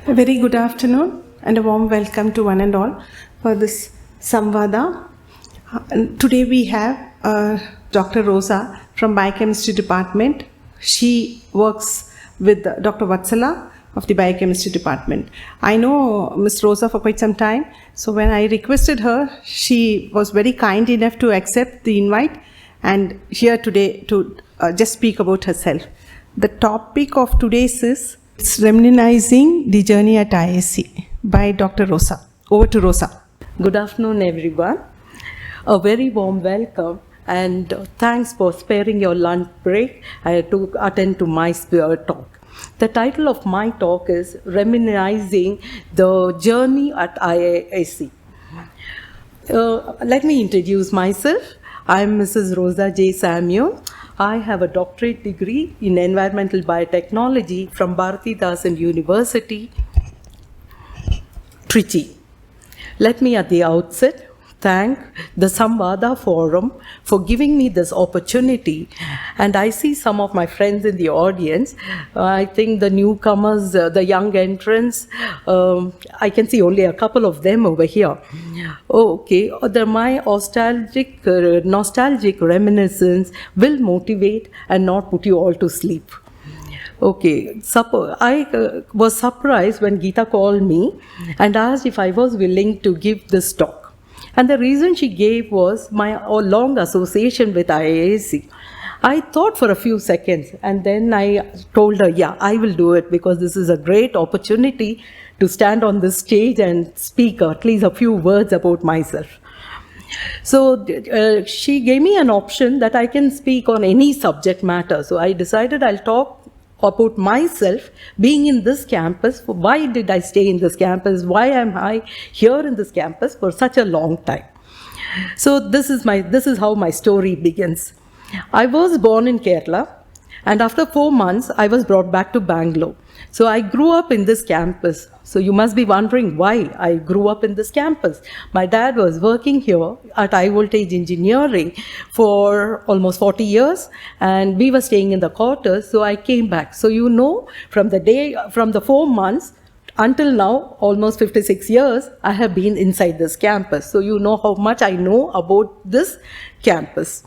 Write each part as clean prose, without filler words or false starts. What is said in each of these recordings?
A very good afternoon and a warm welcome to one and all for this Samvada. Today we have Dr. Rosa from Biochemistry Department. She works with Dr. Vatsala of the Biochemistry Department. I know Ms. Rosa for quite some time, so when I requested her, she was very kind enough to accept the invite and here today to just speak about herself. The topic of today's is Reminiscing the Journey at IISc by Dr. Rosa. Over to Rosa. Good afternoon, everyone. A very warm welcome and thanks for sparing your lunch break to attend to my talk. The title of my talk is Reminiscing the Journey at IISc. Let me introduce myself. I am Mrs. Rosa J. Samuel. I have a doctorate degree in environmental biotechnology from Bharathidasan University, Trichy. Let me at the outset thank the Samvaada Forum for giving me this opportunity. And I see some of my friends in the audience. I think the newcomers, the young entrants, I can see only a couple of them over here. Okay, my nostalgic reminiscence will motivate and not put you all to sleep. Okay, I was surprised when Geeta called me and asked if I was willing to give this talk. And the reason she gave was my long association with IISc. I thought for a few seconds and then I told her, yeah, I will do it because this is a great opportunity to stand on this stage and speak at least a few words about myself. So she gave me an option that I can speak on any subject matter. So I decided I'll talk about myself being in this campus. Why did I stay in this campus? Why am I here in this campus for such a long time? So this is how my story begins. I was born in Kerala and after 4 months I was brought back to Bangalore. So I grew up in this campus. So you must be wondering why I grew up in this campus. My dad was working here at high voltage engineering for almost 40 years and we were staying in the quarters, so I came back. So you know, from the 4 months until now, almost 56 years, I have been inside this campus. So you know how much I know about this campus.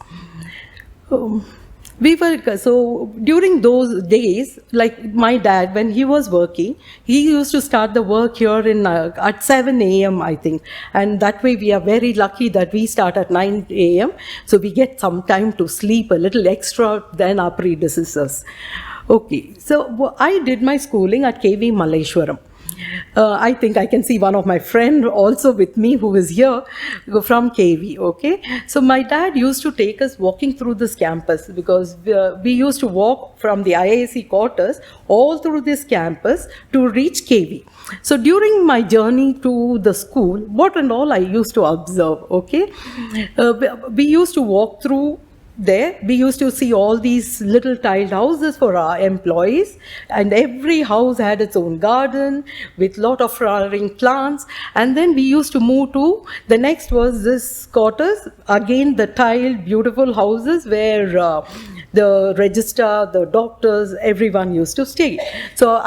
So during those days, like my dad, when he was working, he used to start the work here at 7 a.m. I think. And that way we are very lucky that we start at 9 a.m. So we get some time to sleep a little extra than our predecessors. Okay, so I did my schooling at KV Malleshwaram. I think I can see one of my friends also with me who is here from KV, okay? So my dad used to take us walking through this campus because we used to walk from the IISc quarters all through this campus to reach KV. So during my journey to the school, what and all I used to observe, okay? We used to walk through there. We used to see all these little tiled houses for our employees and every house had its own garden with lot of flowering plants, and then we used to move to the next was this quarters, again the tiled beautiful houses where the registrar, the doctors, everyone used to stay. So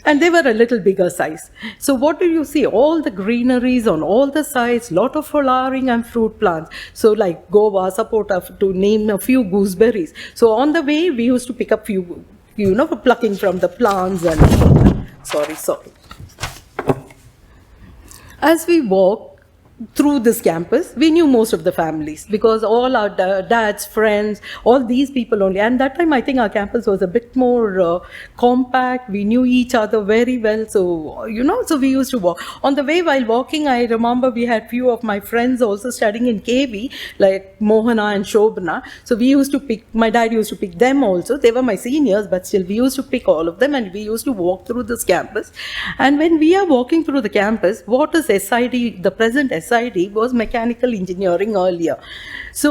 and they were a little bigger size. So what do you see? All the greeneries on all the sides, lot of flowering and fruit plants. So like guava, sapota, to name a few gooseberries. So on the way, we used to pick up few, plucking from the plants and sorry. As we walked through this campus, we knew most of the families because all our dad's friends, all these people only. And that time, I think our campus was a bit more compact. We knew each other very well. So, so we used to walk. On the way while walking, I remember we had few of my friends also studying in KV, like Mohana and Shobana. So we used to my dad used to pick them also. They were my seniors, but still we used to pick all of them and we used to walk through this campus. And when we are walking through the campus, what is SID, the present SID was mechanical engineering earlier. So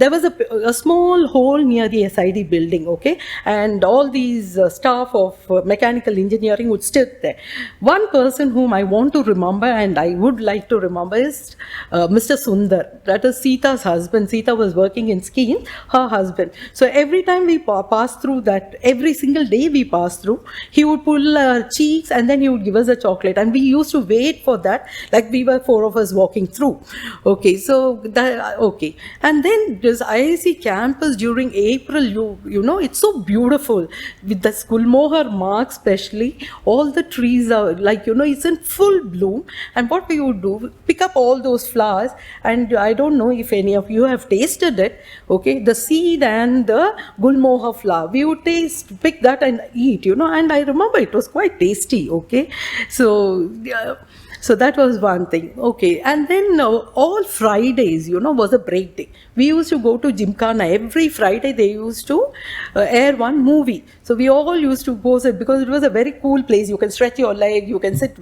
there was a small hole near the SID building, okay, and all these staff of mechanical engineering would sit there. One person whom I want to remember and I would like to remember is Mr. Sundar. That is Sita's husband. Sita was working in Skeen, her husband. So every time we passed through that, every single day we passed through, he would pull our cheeks and then he would give us a chocolate. And we used to wait for that, like we were 4 of us walking through. Okay, so that, okay. And then this IISc campus during April, you know, it's so beautiful with the Gulmohar mark especially. All the trees are like, you know, it's in full bloom. And what we would do, pick up all those flowers, and I don't know if any of you have tasted it, okay, the seed and the Gulmohar flower. We would pick that and eat, you know, and I remember it was quite tasty, okay. So that was one thing, okay. And then all Fridays, you know, was a break day. We used to go to Gymkhana. Every Friday they used to air one movie. So we all used to go because it was a very cool place. You can stretch your leg, you can sit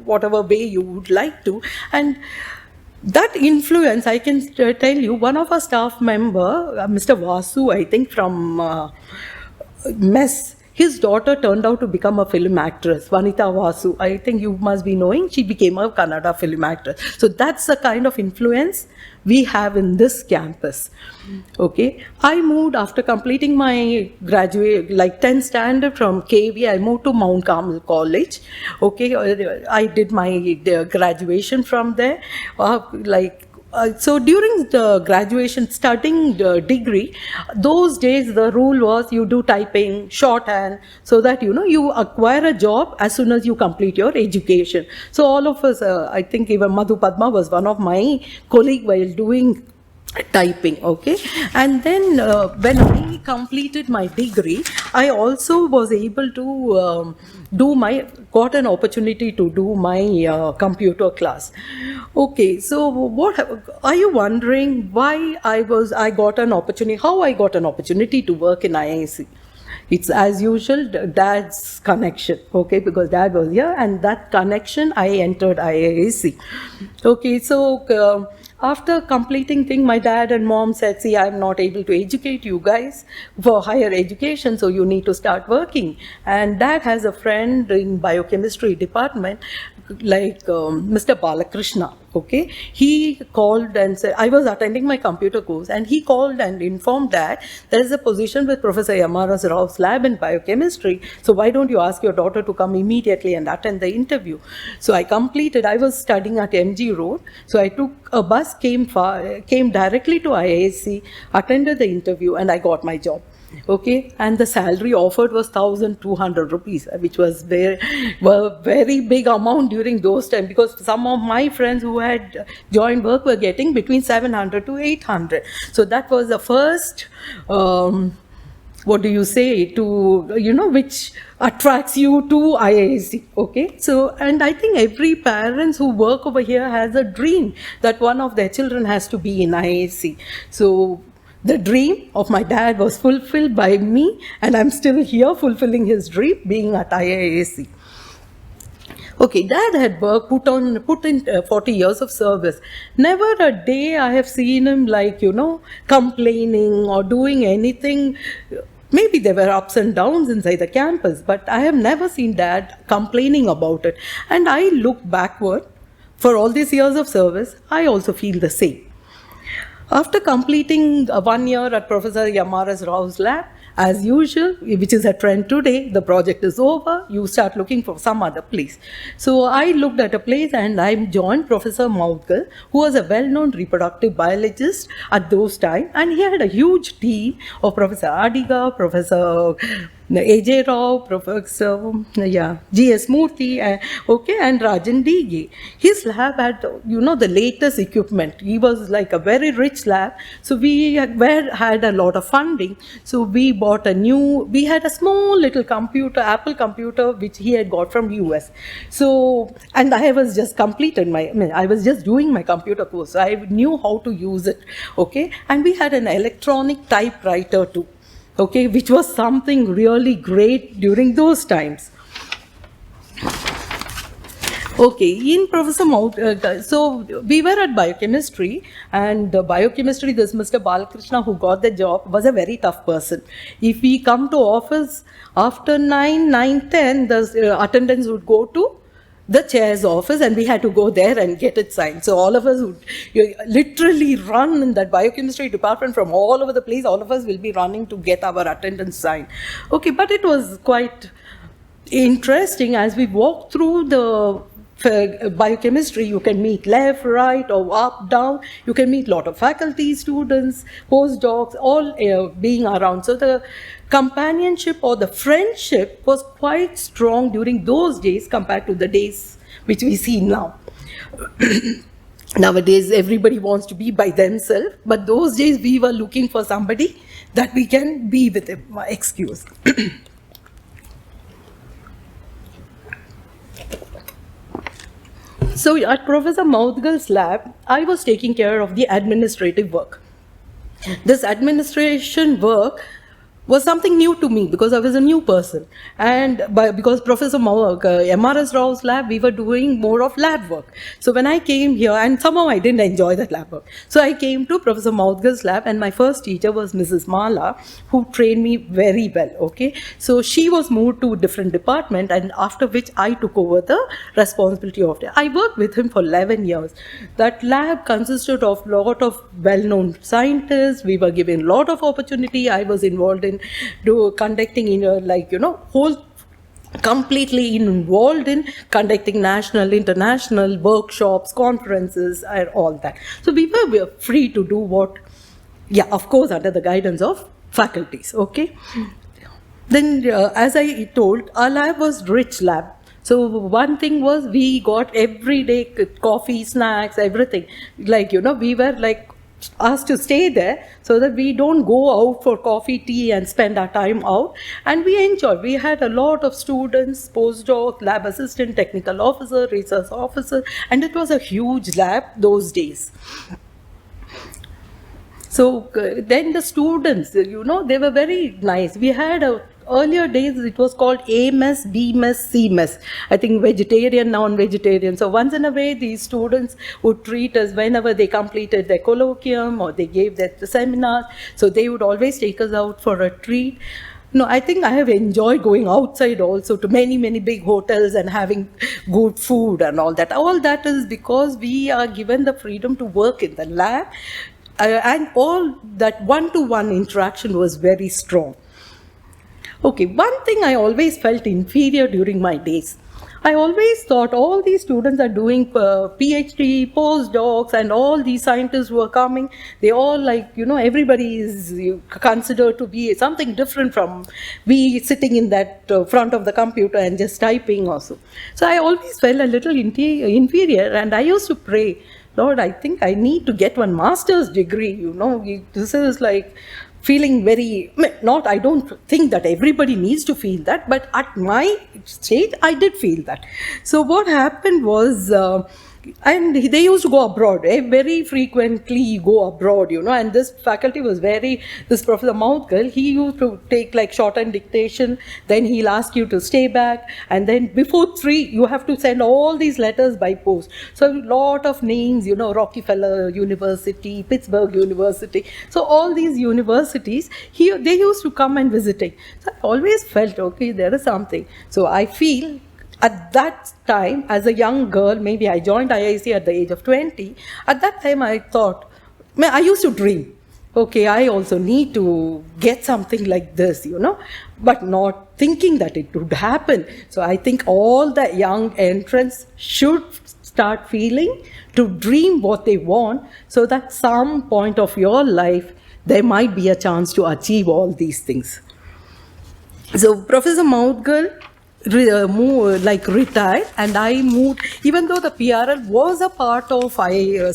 whatever way you would like to. And that influence, I can tell you, one of our staff member, Mr. Vasu, I think from MESS, his daughter turned out to become a film actress, Vanita Vasu. I think you must be knowing, she became a Kannada film actress. So that's the kind of influence we have in this campus. Okay, I moved after completing my graduate, like 10th standard from KV, I moved to Mount Carmel College. Okay, I did my graduation from there, so during the graduation, starting the degree, those days the rule was you do typing, shorthand, so that, you know, you acquire a job as soon as you complete your education. So all of us, I think even Madhu Padma was one of my colleagues while doing typing, okay. And then when I completed my degree, I also was able to got an opportunity to do my computer class. Okay, so what are you wondering why I got an opportunity, how I got an opportunity to work in IISc? It's as usual, dad's connection, okay, because dad was here, and that connection I entered IISc. Okay, so after completing thing, my dad and mom said, see, I'm not able to educate you guys for higher education, so you need to start working. And dad has a friend in biochemistry department, like Mr. Balakrishna, okay. He called and said, I was attending my computer course, and he called and informed that there is a position with Professor Yamara Rao's lab in biochemistry, so why don't you ask your daughter to come immediately and attend the interview. So I completed, I was studying at MG Road, so I took a bus, came directly to IISc, attended the interview, and I got my job. Okay, and the salary offered was 1,200 rupees, which was very big amount during those times, because some of my friends who had joined work were getting between 700 to 800. So that was the first, what do you say, to, you know, which attracts you to IISc, okay. So, and I think every parents who work over here has a dream that one of their children has to be in IISc. So the dream of my dad was fulfilled by me, and I'm still here fulfilling his dream, being at IISc. Okay, dad had put in 40 years of service. Never a day I have seen him, like, you know, complaining or doing anything. Maybe there were ups and downs inside the campus, but I have never seen dad complaining about it. And I look backward, for all these years of service, I also feel the same. After completing 1 year at Professor Yamara Rao's lab, as usual, which is a trend today, the project is over, you start looking for some other place. So I looked at a place and I joined Professor Maudgal, who was a well-known reproductive biologist at those times, and he had a huge team of Professor Adiga, Professor A.J. Rao, Professor G.S. Murthy, okay, and Rajan D.G. His lab had, you know, the latest equipment. He was like a very rich lab. So we had a lot of funding. So we bought we had a small little computer, Apple computer, which he had got from US. So, and I was just I was just doing my computer course. So I knew how to use it, okay. And we had an electronic typewriter too. Okay, which was something really great during those times. Okay, in Professor Mount, so we were at biochemistry, and biochemistry, this Mr. Balakrishna who got the job was a very tough person. If we come to office after 9:10, the attendance would go to the chair's office, and we had to go there and get it signed. So all of us would literally run in that biochemistry department from all over the place. All of us will be running to get our attendance signed. Okay, but it was quite interesting as we walk through the biochemistry. You can meet left, right, or up, down. You can meet a lot of faculty, students, postdocs, all being around. So the companionship or the friendship was quite strong during those days compared to the days which we see now. Nowadays, everybody wants to be by themselves, but those days we were looking for somebody that we can be with him. Excuse. So at Professor Maudgal's lab, I was taking care of the administrative work. This administration work was something new to me because I was a new person. And because Professor M.R.S. Rao's lab, we were doing more of lab work. So when I came here, and somehow I didn't enjoy that lab work. So I came to Professor Maudgal's lab, and my first teacher was Mrs. Mala, who trained me very well, okay? So she was moved to a different department, and after which I took over the responsibility of it. I worked with him for 11 years. That lab consisted of a lot of well-known scientists. We were given a lot of opportunity. I was involved in conducting whole completely involved in conducting national, international workshops, conferences, and all that. So we were free to do what, of course, under the guidance of faculties, okay? Then, as I told, our lab was rich lab. So one thing was we got everyday coffee, snacks, everything. We were asked to stay there so that we don't go out for coffee, tea, and spend our time out. And we enjoyed. We had a lot of students, postdoc, lab assistant, technical officer, research officer, and it was a huge lab those days. So then the students, they were very nice. We had earlier days, it was called A mess, B mess, C mess. I think vegetarian, non-vegetarian. So once in a way, these students would treat us whenever they completed their colloquium or they gave their seminar. So they would always take us out for a treat. No, I think I have enjoyed going outside also to many, many big hotels and having good food and all that. All that is because we are given the freedom to work in the lab. And all that one-to-one interaction was very strong. Okay, one thing I always felt inferior during my days. I always thought all these students are doing PhD, postdocs, and all these scientists who are coming, they all everybody is considered to be something different from we sitting in that front of the computer and just typing also. So I always felt a little inferior, and I used to pray, Lord, I think I need to get one master's degree, this is feeling very, I don't think that everybody needs to feel that, but at my stage, I did feel that. So what happened was, and they used to go abroad, very frequently go abroad, and this faculty was this Professor Maudgal, he used to take shorthand dictation, then he'll ask you to stay back, and then before 3, you have to send all these letters by post. So a lot of names, Rockefeller University, Pittsburgh University, so all these universities, they used to come and visiting. So I always felt, okay, there is something. So I feel, at that time, as a young girl, maybe I joined IISc at the age of 20. At that time, I thought, I used to dream. Okay, I also need to get something like this, but not thinking that it would happen. So I think all the young entrants should start feeling to dream what they want, so that some point of your life, there might be a chance to achieve all these things. So Professor Maudgal retired, and I moved, even though the PRL was a part of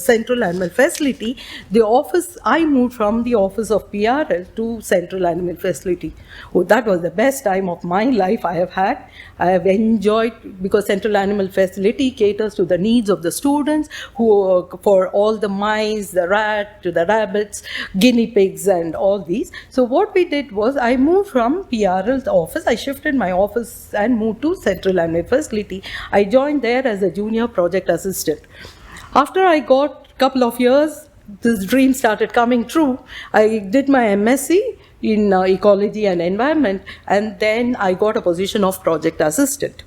Central Animal Facility, I moved from the office of PRL to Central Animal Facility. Oh, that was the best time of my life I have had. I have enjoyed, because Central Animal Facility caters to the needs of the students, for all the mice, the rat, to the rabbits, guinea pigs, and all these. So what we did was, I moved from PRL's office, I shifted my office and moved to Central Animal Facility. I joined there as a junior project assistant. After I got a couple of years, this dream started coming true. I did my MSc in ecology and environment, and then I got a position of project assistant.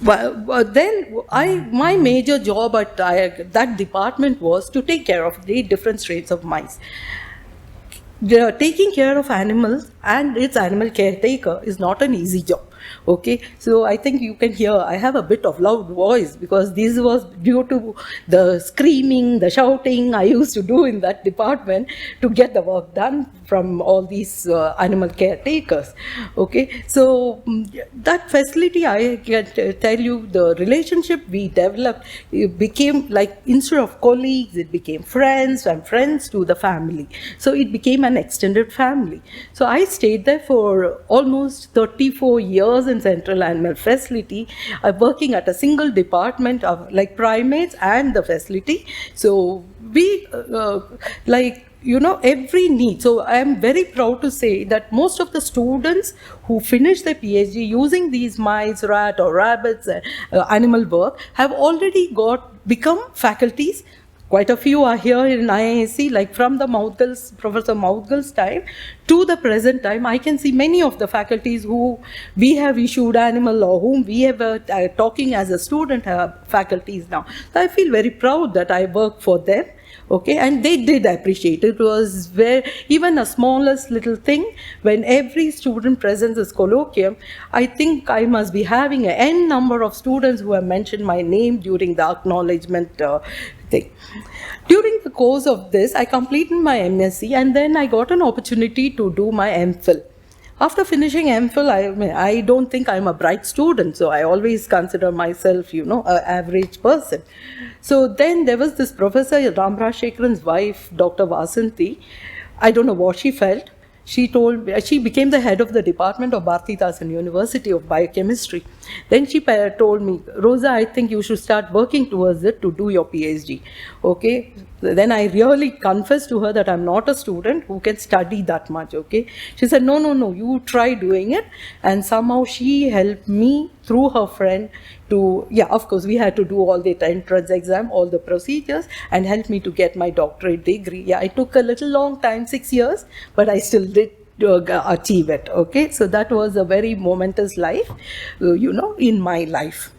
Then my major job at that department was to take care of the different strains of mice. Taking care of animals and its animal caretaker is not an easy job. Okay, so I think you can hear I have a bit of loud voice because this was due to the screaming, the shouting I used to do in that department to get the work done from all these animal caretakers. Okay, so that facility, I can tell you, the relationship we developed, it became like, instead of colleagues, it became friends, and friends to the family. So it became an extended family. So I stayed there for almost 34 years in Central Animal Facility, working at a single department of like primates and the facility. So we every need. So I am very proud to say that most of the students who finish their PhD using these mice, rat or rabbits, animal work have already become faculties. Quite a few are here in IISc, like from the Professor Moudgal's time to the present time. I can see many of the faculties who we have issued animal or whom we have talking as a student have faculties now. So I feel very proud that I work for them. Okay, and they did appreciate it. It was even a smallest little thing, when every student presents this colloquium, I think I must be having an n number of students who have mentioned my name during the acknowledgement thing. During the course of this, I completed my MSc, and then I got an opportunity to do my MPhil. After finishing MPhil, I don't think I'm a bright student, so I always consider myself, an average person. So then there was this Professor Ramrajshekaran's wife, Dr. Vasanthi. I don't know what she felt. She became the head of the department of Bharathidasan University of Biochemistry. Then she told me, Rosa, I think you should start working towards it to do your PhD. Okay. Then I really confessed to her that I'm not a student who can study that much. Okay. She said, no, you try doing it. And somehow she helped me through her friend to, of course, we had to do all the entrance exam, all the procedures, and helped me to get my doctorate degree. Yeah, it took a little long time, 6 years, but I still did achieve it. Okay, so that was a very momentous life, in my life.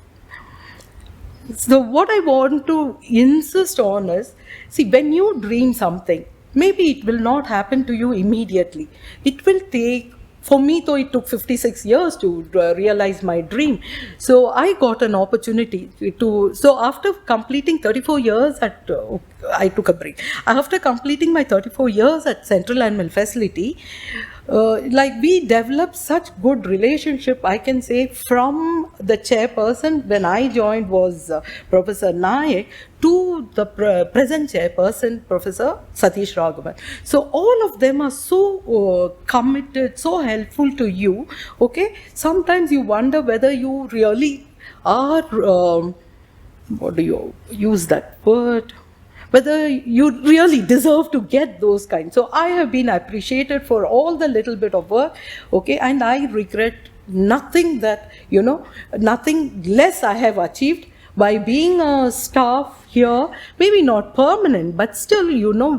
So what I want to insist on is, see, when you dream something, maybe it will not happen to you immediately. It will take, for me, though, it took 56 years to realize my dream. So I got an opportunity so after completing 34 years I took a break. After completing my 34 years at Central Animal Facility, we developed such good relationship, I can say, from the chairperson when I joined was Professor Nayak to the present chairperson, Professor Satish Raghavan. So all of them are so committed, so helpful to you. Okay, sometimes you wonder whether you really are, what do you use that word? Whether you really deserve to get those kinds. So I have been appreciated for all the little bit of work, okay, and I regret nothing nothing less I have achieved by being a staff here, maybe not permanent, but still,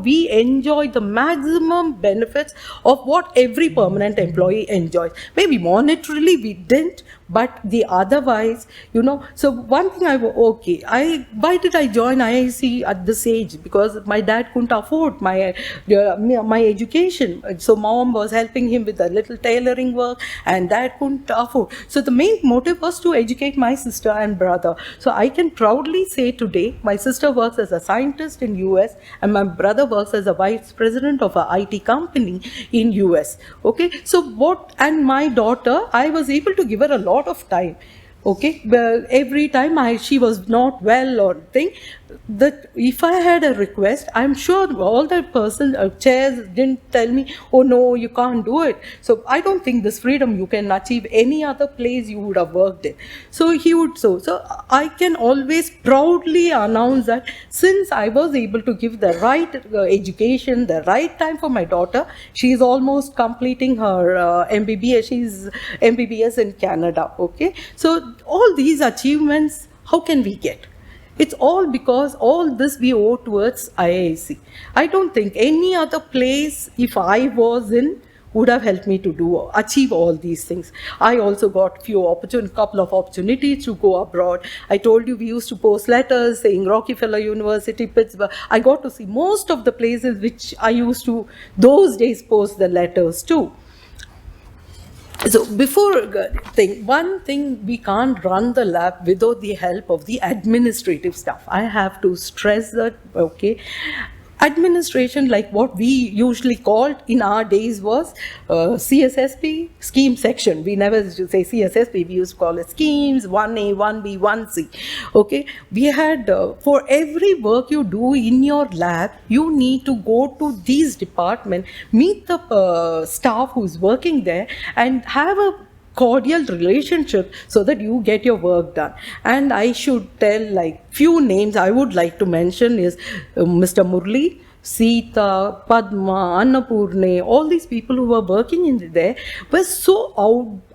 we enjoy the maximum benefits of what every permanent employee enjoys. Maybe monetarily we didn't, but the otherwise, so one thing why did I join IISc at this age? Because my dad couldn't afford my education. So mom was helping him with a little tailoring work, and dad couldn't afford. So the main motive was to educate my sister and brother. So I can proudly say today, my sister works as a scientist in US, and my brother works as a vice president of a IT company in US. Okay, so and my daughter, I was able to give her a lot of time. Okay, every time she was not well or thing, that if I had a request, I'm sure all the chairs didn't tell me, oh no, you can't do it. So I don't think this freedom you can achieve any other place you would have worked in. So he would so I can always proudly announce that since I was able to give the right education, the right time for my daughter, she is almost completing her MBBS. She's MBBS in Canada. Okay, so all these achievements, how can we get? It's all because all this we owe towards IISc. I don't think any other place, if I was in, would have helped me to achieve all these things. I also got couple of opportunities to go abroad. I told you we used to post letters saying Rockefeller University, Pittsburgh. I got to see most of the places which I used to those days post the letters to. So one thing, we can't run the lab without the help of the administrative staff. I have to stress that, okay. Administration, like what we usually called in our days was CSSP, scheme section. We never used to say CSSP, we used to call it schemes, 1A, 1B, 1C. Okay, we had, for every work you do in your lab, you need to go to these departments, meet the staff who's working there and have a cordial relationship so that you get your work done. And I should tell, like, few names I would like to mention is Mr. Murli, Sita, Padma, Annapurne, all these people who were working in there were so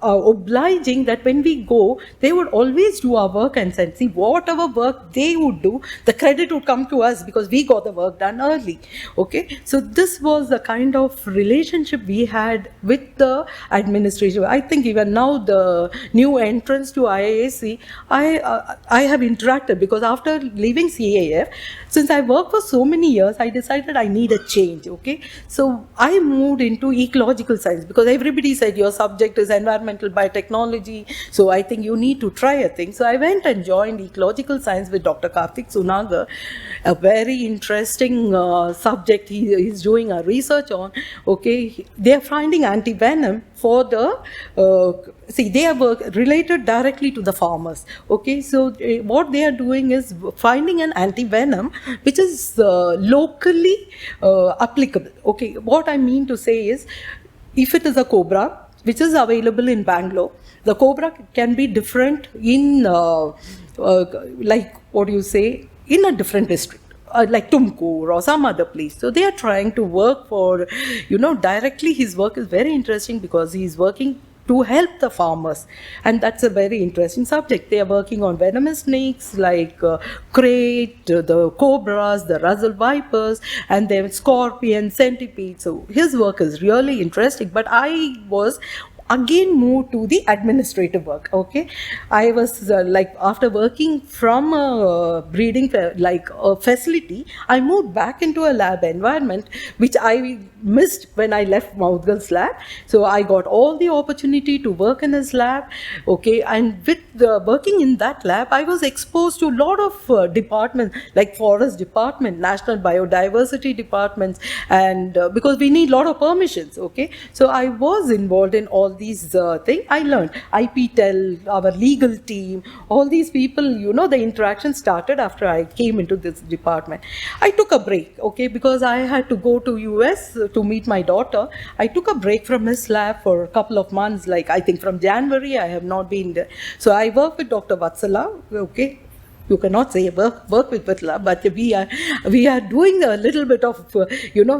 obliging that when we go, they would always do our work and say, see, whatever work they would do, the credit would come to us because we got the work done early. Okay, so this was the kind of relationship we had with the administration. I think even now the new entrance to IISc, I have interacted because after leaving CAF, since I worked for so many years, I decided I need a change. Okay, so I moved into ecological science because everybody said your subject is environmental biotechnology, so I think you need to try a thing. So I went and joined ecological science with Dr. Karthik Sunagar, a very interesting subject he is doing a research on. Okay, they are finding anti-venom for the they are related directly to the farmers. Okay, so what they are doing is finding an anti-venom which is locally applicable. Okay, what I mean to say is, if it is a cobra which is available in Bangalore, the cobra can be different in like what do you say, in a different district. Like Tumkur or some other place. So they are trying to work for, directly. His work is very interesting because he is working to help the farmers, and that's a very interesting subject. They are working on venomous snakes like crate, the cobras, the Russell vipers, and then scorpion, centipede. So his work is really interesting, but I was again moved to the administrative work. Okay, I was like, after working from a breeding facility, I moved back into a lab environment which I missed when I left Maudgal's lab. So I got all the opportunity to work in his lab. Okay, and with working in that lab, I was exposed to a lot of departments like forest department, national biodiversity departments, and because we need a lot of permissions. Okay, so I was involved in all these things. I learned IPTEL, our legal team, all these people, the interaction started after I came into this department. I took a break, okay, because I had to go to US to meet my daughter. I took a break from his lab for a couple of months, like I think from January I have not been there. So I work with Dr. Vatsala, okay. You cannot say work with Vatsala, but we are doing a little bit of,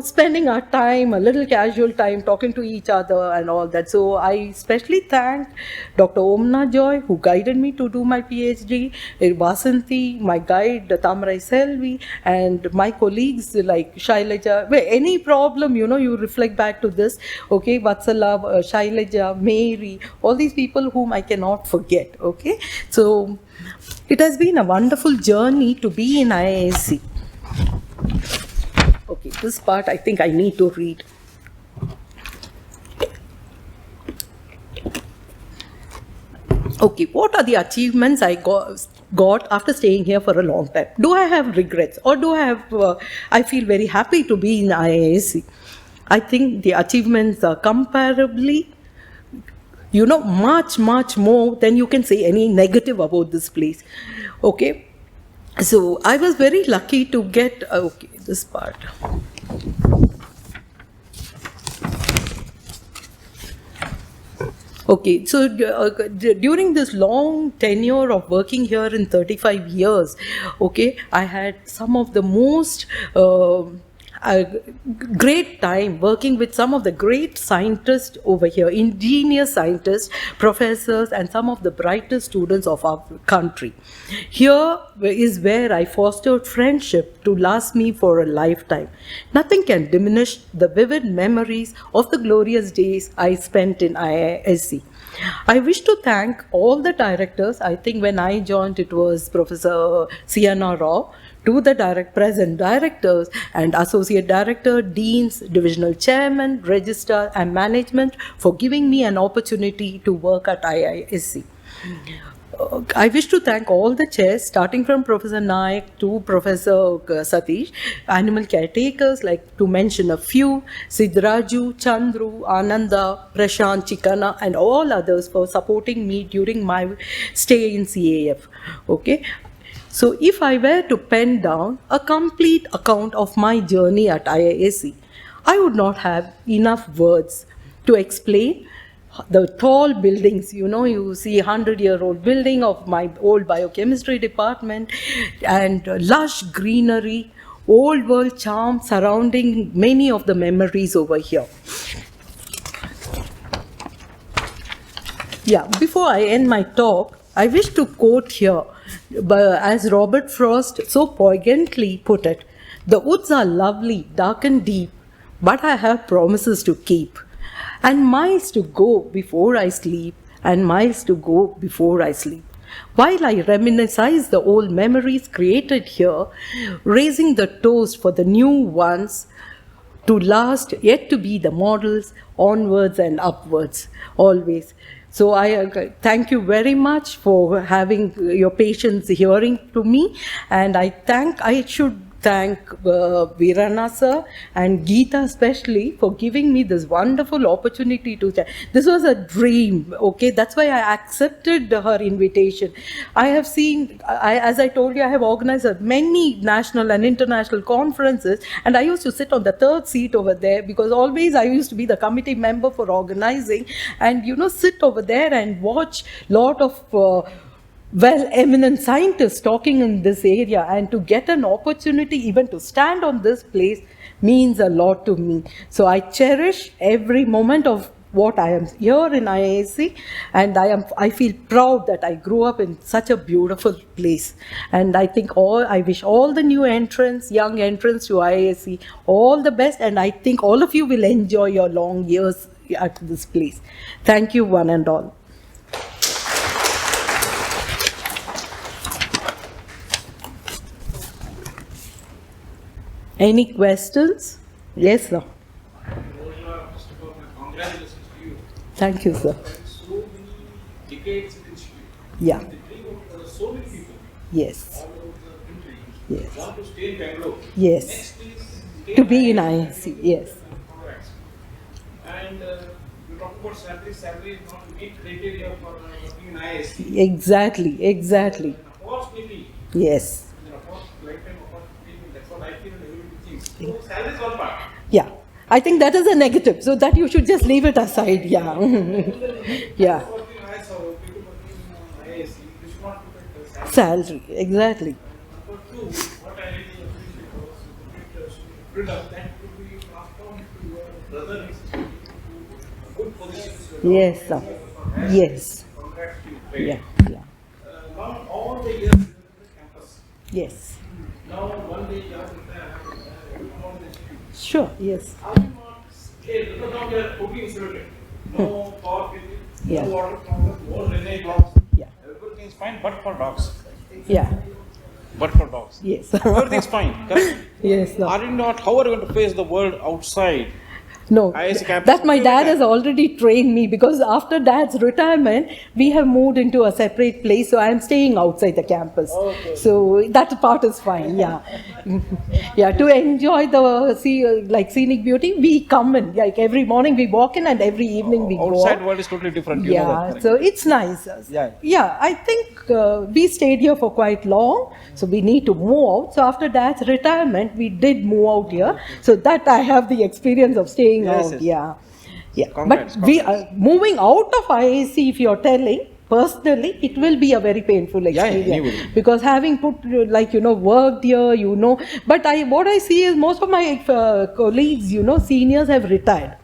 spending our time, a little casual time, talking to each other and all that. So I especially thank Dr. Omna Joy, who guided me to do my PhD, Vasanthi, my guide, Tamrai Selvi, and my colleagues like Shailaja. Any problem, you reflect back to this, okay, Vatsala, Shailaja, Mary, all these people whom I cannot forget, okay. So it has been a wonderful journey to be in IISc. Okay, this part I think I need to read. Okay, what are the achievements I got after staying here for a long time? Do I have regrets, or do I have? I feel very happy to be in IISc. I think the achievements are comparably, much more than you can say any negative about this place. Okay. So I was very lucky to get, okay, this part. Okay, so during this long tenure of working here in 35 years, okay, I had some of the most uh, great time working with some of the great scientists over here, ingenious scientists, professors, and some of the brightest students of our country. Here is where I fostered friendship to last me for a lifetime. Nothing can diminish the vivid memories of the glorious days I spent in IISc. I wish to thank all the directors. I think when I joined, it was Professor Sienna Rao, to the present directors and associate director, deans, divisional chairman, registrar, and management for giving me an opportunity to work at IISc. I wish to thank all the chairs, starting from Professor Naik to Professor Satish, animal caretakers, like to mention a few, Sidraju, Chandru, Ananda, Prashant, Chikana, and all others for supporting me during my stay in CAF. Okay. So if I were to pen down a complete account of my journey at IISc, I would not have enough words to explain the tall buildings. You see 100-year-old building of my old biochemistry department, and lush greenery, old world charm surrounding many of the memories over here. Yeah, before I end my talk, I wish to quote here, as Robert Frost so poignantly put it, "The woods are lovely, dark and deep, but I have promises to keep, and miles to go before I sleep, and miles to go before I sleep." While I reminisce the old memories created here, raising the toast for the new ones to last, yet to be the models, onwards and upwards, always. So I thank you very much for having your patience hearing to me, and I should thank Virana sir and Geeta especially for giving me this wonderful opportunity to chat. This was a dream, okay? That's why I accepted her invitation. I have seen, as I told you, I have organized many national and international conferences, and I used to sit on the third seat over there because always I used to be the committee member for organizing, and sit over there and watch lot of eminent scientists talking in this area, and to get an opportunity even to stand on this place means a lot to me. So I cherish every moment of what I am here in IISc, and I feel proud that I grew up in such a beautiful place. And I wish all the new entrants, young entrants to IISc all the best, and I think all of you will enjoy your long years at this place. Thank you, one and all. Any questions? Yes, sir. Rosa, first of all, my congratulations to you. Thank you, sir. So many decades in institute. Yeah. The dream of so many people Yes. all over the country Yes. want to stay in Bangalore. Yes. Next is To be in IISc, yes. And you talk about salary. Salary is not the main criteria for working in IISc. Exactly. Opportunity. Yes. Lifetime opportunity. That's what I feel and everybody thinks. So salary is one part. Yeah. I think that is a negative, so that you should just leave it aside. Yeah. Yeah. Working in IISc or people working in IISc, you should not look at the salary. Salary. Exactly. Number two, what I really appreciate was the freedom that could be transformed to your brother and sister to good positions. Yes, sir. Yes. Congrats to you. Great. Yeah. Now all the years in the campus. Yes. Now one day you have to come on the institute. Sure. Yes. Are you not scared? Because now we are totally insulated. No power bill, Yeah. no water problem, no renewable dogs. Yeah. Everything is fine, but for dogs. Yeah. But for dogs. Yes. Everything is fine. Correct? Yes, sir. Are you not? How are you going to face the world outside? No, IISc campus that my will dad retire. has already trained me, because after dad's retirement, we have moved into a separate place, so I am staying outside the campus. Okay. So that part is fine, yeah. Yeah, to enjoy the scenic beauty, we come in, like every morning we walk in and every evening we go Outside out. world is totally different. You know Yeah, that, so it's nice. Yeah. Yeah, I think we stayed here for quite long, so we need to move out. So after dad's retirement, we did move out here. So that I have the experience of staying Yes, out. yes. Yeah, yeah. Congrats, But we congrats. moving out of IISc, if you're telling. Personally, it will be a very painful Yeah, experience, anybody. because having put worked here, but what I see is most of my colleagues, seniors have retired.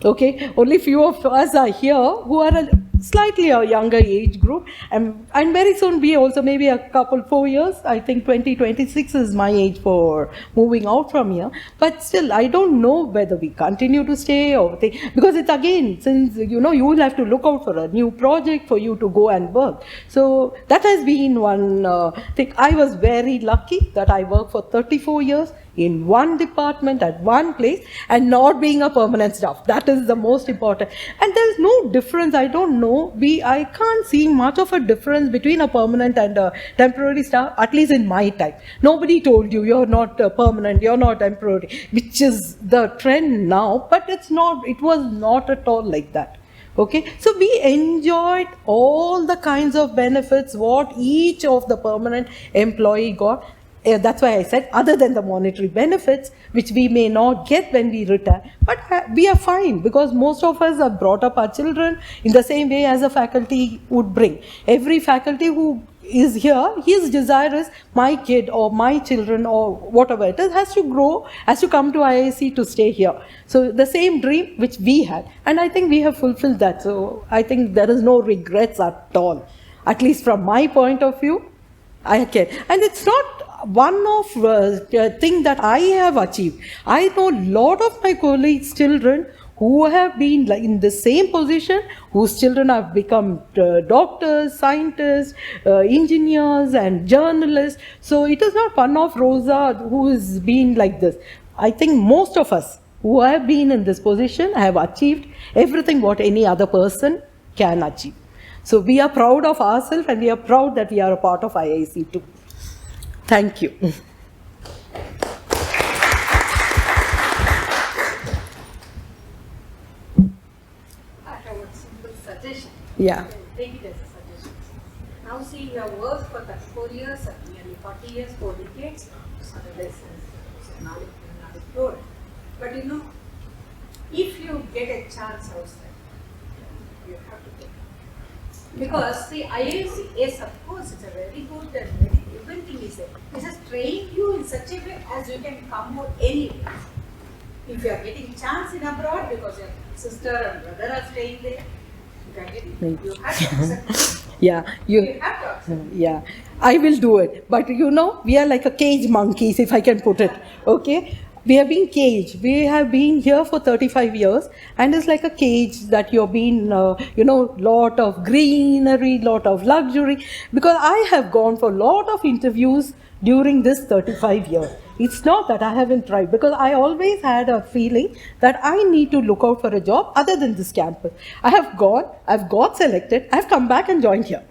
Okay, only few of us are here who are slightly a younger age group, and very soon we also, maybe a couple 4 years, I think 2026 is my age for moving out from here. But still, I don't know whether we continue to stay or because it's again, since you will have to look out for a new project for you to go and work. So that has been one thing. I was very lucky that I worked for 34 years in one department at one place and not being a permanent staff. That is the most important. And there's no difference. I don't know. I can't see much of a difference between a permanent and a temporary staff, at least in my time. Nobody told you you're not permanent, you're not temporary, which is the trend now, but it was not at all like that. Okay, so we enjoyed all the kinds of benefits what each of the permanent employee got. That's why I said, other than the monetary benefits, which we may not get when we retire, but we are fine, because most of us have brought up our children in the same way as a faculty would bring. Every faculty who is here, his desire is my kid or my children or whatever it is has to grow, has to come to IISc to stay here. So the same dream which we had, and I think we have fulfilled that. So I think there is no regrets at all, at least from my point of view. I can, and it's not one of thing that I have achieved. I know a lot of my colleagues' children who have been in the same position, whose children have become doctors, scientists, engineers, and journalists. So it is not one of Rosa who has been like this. I think most of us who have been in this position have achieved everything what any other person can achieve. So we are proud of ourselves, and we are proud that we are a part of IISc too. Thank you. I have a simple suggestion. Yeah. Take it as a suggestion. Now see, you have worked for 34 years, nearly 40 years, 4 decades. So this is knowledge. But if you get a chance outside, you have to take it. Because see, IISc, yes, of course, it's a very good and very even thing is that it has trained you in such a way as you can come out anywhere. If you are getting chance in abroad because your sister and brother are staying there, you are getting, you have to accept it. Yeah, You have to accept it. yeah, I will do it. But we are like a cage monkeys, if I can put it. Okay, we have been caged. We have been here for 35 years, and it's like a cage that you've been, lot of greenery, lot of luxury. Because I have gone for a lot of interviews during this 35 years. It's not that I haven't tried, because I always had a feeling that I need to look out for a job other than this campus. I have gone, I've got selected, I've come back and joined here.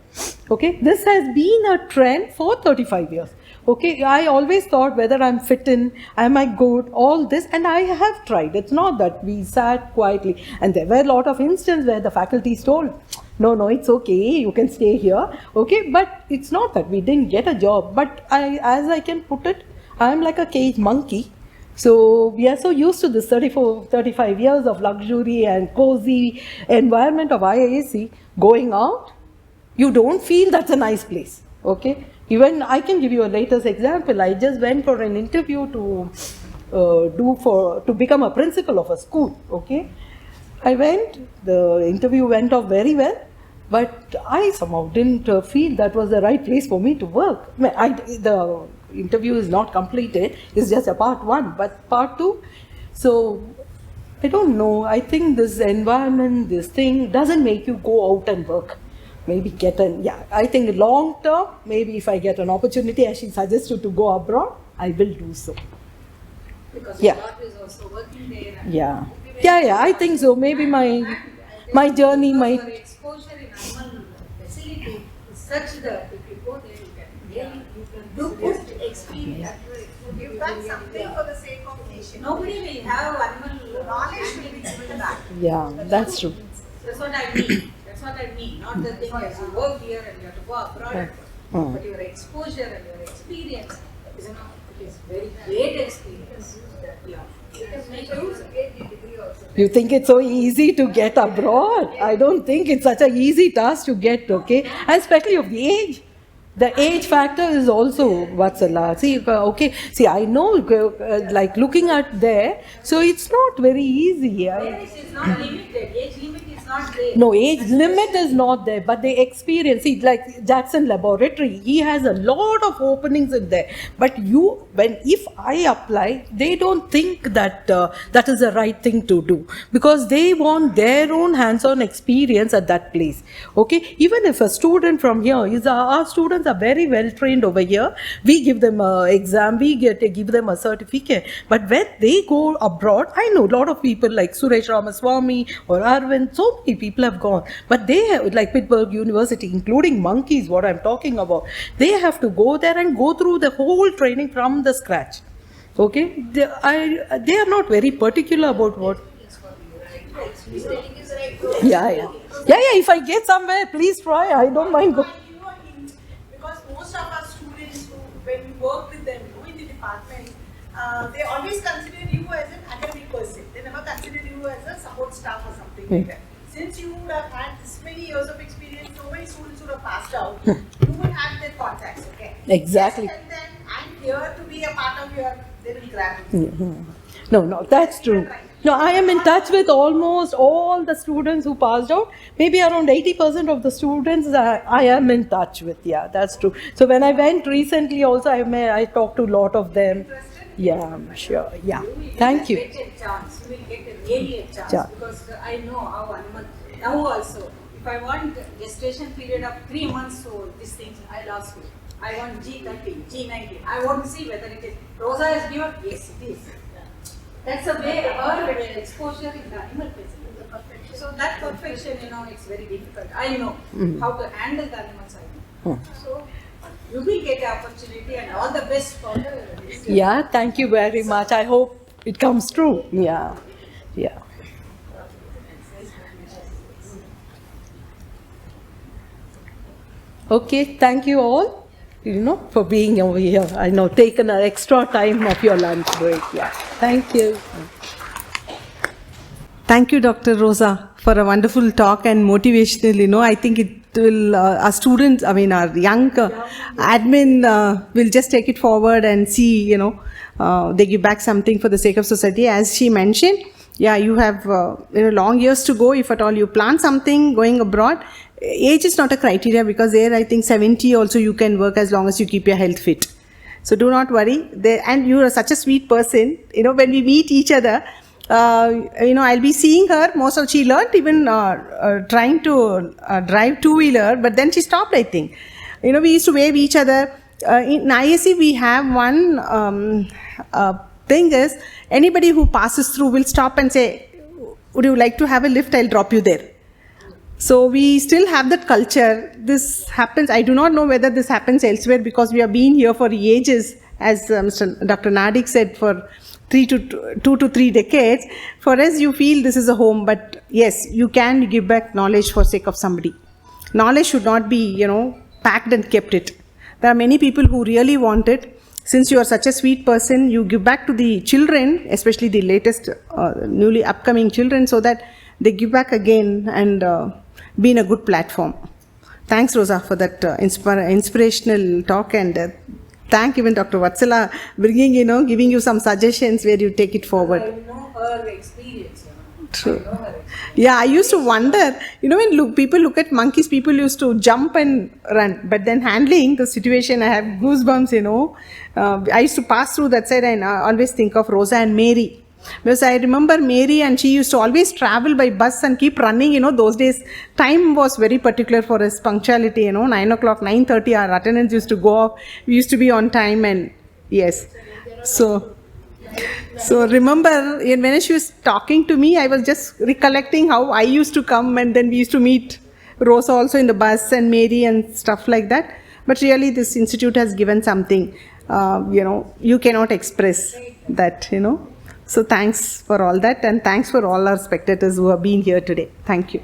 Okay, this has been a trend for 35 years. Okay, I always thought whether I'm fit in, am I good, all this, and I have tried. It's not that we sat quietly. And there were a lot of instances where the faculty told, no, it's okay, you can stay here. Okay, but it's not that we didn't get a job. But as I can put it, I'm like a cage monkey. So we are so used to this 35 years of luxury and cozy environment of IISc. Going out, you don't feel that's a nice place. Okay, even I can give you a latest example. I just went for an interview to become a principal of a school. Okay, I went. The interview went off very well, but I somehow didn't feel that was the right place for me to work. The interview is not completed. It's just a part 1, but part 2. So I don't know. I think this environment, this thing doesn't make you go out and work. Maybe I think long term, maybe if I get an opportunity, as she suggested, to go abroad, I will do so. Because Yeah. your daughter is also working there. And Yeah. you Yeah, I think so. Maybe my journey might. Your exposure in animal facility is such that if you go there, you can really do good experience. You've done something for the sake of nation. Nobody will have animal Knowledge will be given back. Yeah, that's true. That's what I mean. That's what I mean. Not the thing as you work here and you have to go abroad, but your exposure and your experience is, it is very great experience that you have. You can make use of it. You think it's so easy to get abroad? I don't think it's such an easy task to get, okay? And especially of the age. The age factor is also Vatsala. See, okay, see, I know, like looking at there, so it's not very easy. Yes, it's not limited. Age limit is not there. No, age limit is not there, but the experience, see, like Jackson Laboratory, he has a lot of openings in there. But if I apply, they don't think that that is the right thing to do, because they want their own hands-on experience at that place. Okay, even if a student from here our students are very well trained over here, we give them an exam, we give them a certificate. But when they go abroad, I know a lot of people like Suresh Ramaswamy or Arvind, so many people have gone. But they have, like Pittsburgh University, including monkeys, what I'm talking about, they have to go there and go through the whole training from the scratch. Okay, they are not very particular about what. Yeah. If I get somewhere, please try. I don't mind. Because most of our students who, when we work with them in the department, they always consider you as an academic person. They never consider you as a support staff or something like that. Since you would have had this many years of experience, so many students would have passed out, you would have their contacts, okay? Exactly. Just tell them, I'm here to be a part of your, they will grab you. No, that's true. No, I am in touch with almost all the students who passed out. Maybe around 80% of the students I am in touch with. Yeah, that's true. So when I went recently also, I talked to a lot of them. Yeah, I'm sure. Yeah. Thank you. You will get a chance. You will get really a chance. Because I know how animal, now also, if I want gestation period of 3 months, so these things, I'll ask you. I want G13, G19. I want to see whether it is. Rosa is given? Yes, it is. That's the way our exposure in the animal facility. So that perfection, it's very difficult. I know how to handle the animals. I know. So you will get the opportunity, and all the best for the. Yeah, thank you very much. I hope it comes true. Yeah. Okay, thank you all. For being over here. I know, taken an extra time of your lunch break. Yeah. Thank you. Thank you, Dr. Rosa, for a wonderful talk and motivational. I think it will, our students, our young admin will just take it forward and see, they give back something for the sake of society. As she mentioned, yeah, you have long years to go if at all you plan something going abroad. Age is not a criteria, because there I think 70 also you can work as long as you keep your health fit. So do not worry. And you are such a sweet person. When we meet each other, I'll be seeing her. She learned even trying to drive two-wheeler, but then she stopped, I think. We used to wave each other. In IISc, we have one thing is, anybody who passes through will stop and say, would you like to have a lift? I'll drop you there. So we still have that culture. This happens. I do not know whether this happens elsewhere, because we have been here for ages, as Dr. Nadik said, for 2 to 3 decades. For us, you feel this is a home, but yes, you can give back knowledge for sake of somebody. Knowledge should not be, packed and kept it. There are many people who really want it. Since you are such a sweet person, you give back to the children, especially the latest, newly upcoming children, so that they give back again and be in a good platform. Thanks, Rosa, for that inspirational talk, and thank even Dr. Vatsala bringing, giving you some suggestions where you take it forward. I know her experience. True. Yeah, I used to wonder, when people look at monkeys, people used to jump and run. But then handling the situation, I have goosebumps, I used to pass through that side and I always think of Rosa and Mary. Because I remember Mary, and she used to always travel by bus and keep running. Those days, time was very particular for us, punctuality, 9 o'clock, 9:30, our attendance used to go off. We used to be on time, and yes. So, So remember, when she was talking to me, I was just recollecting how I used to come, and then we used to meet Rosa also in the bus, and Mary and stuff like that. But really, this institute has given something, you cannot express that, So thanks for all that, and thanks for all our spectators who have been here today. Thank you.